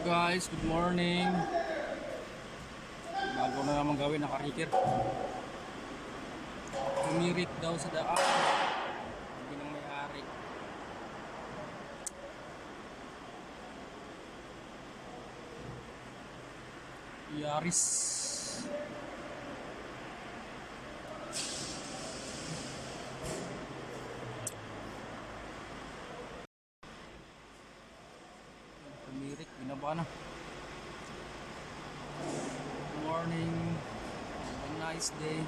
Guys, good morning. Bago na naman gawin, nakarikir. Umirit daw sa daan. Hindi nang may-ari. Yaris. Umirit, binaba na. Good morning. Have a nice day.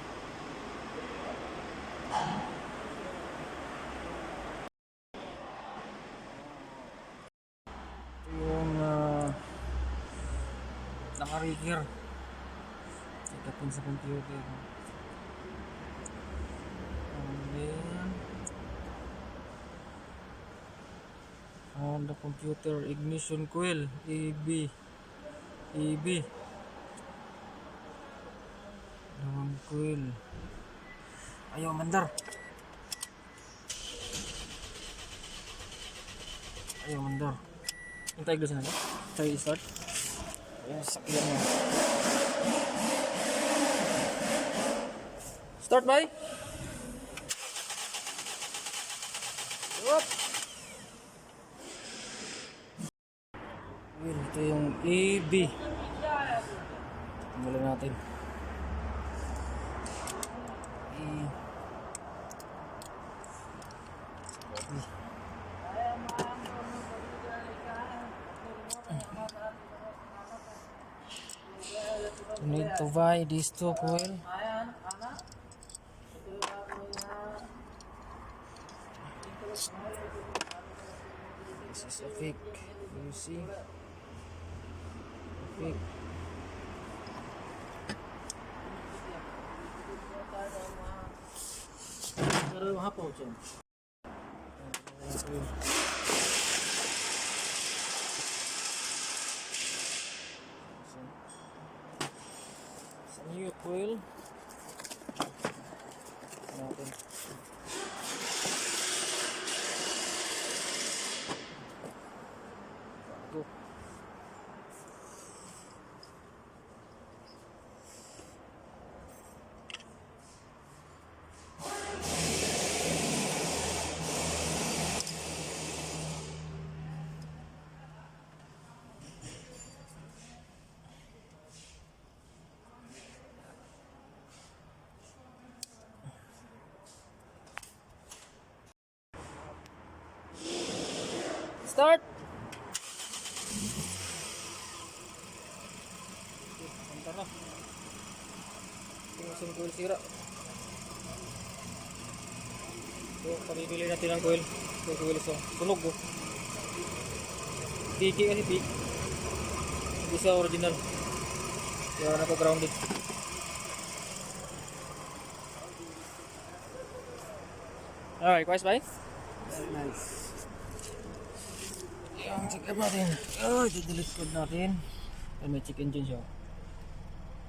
Ito yung nakarikir. Ikapin sa computer. And then on the computer, ignition coil, EB. Dalawang coil. Ayaw mandar. Hintay gusto na. Try start. Ayan, sakyan mo. Start, bye. Up. Ito yung EB. Tanggalin natin. You need to buy these two coil. This is a fake. You see? Fake. Pero hapon siya. New coil natin. Go. Start. Antar na. Yung coil sira. So, pabibili natin ang coil. So, coil isa. Sunog ko. Piki kasi piki. Hindi siya original. Kaya na ko grounded. Alright, guys, bye. Very nice. Ang check up natin. I-delete code natin. Ay, may check engine siya.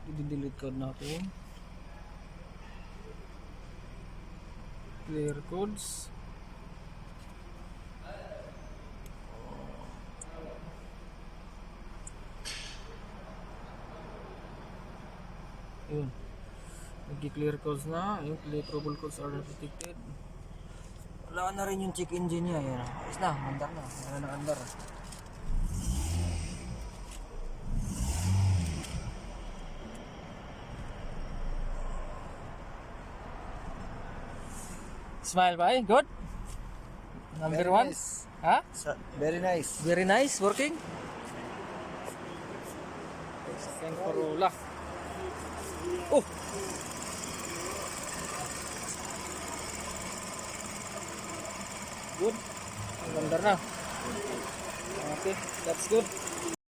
I-delete code natin. Clear codes. Yun. Nag-clear codes na. Yung clearable codes are not detected. Wala na rin yung check engine niya. Yan. Ayos na, andar na. Wala na andar. Smile ba? Good? Number Very one? nice. Ha? Very nice. Very nice, working? Second Corolla. Oh! Good. Ang ganda na. Okay, that's good.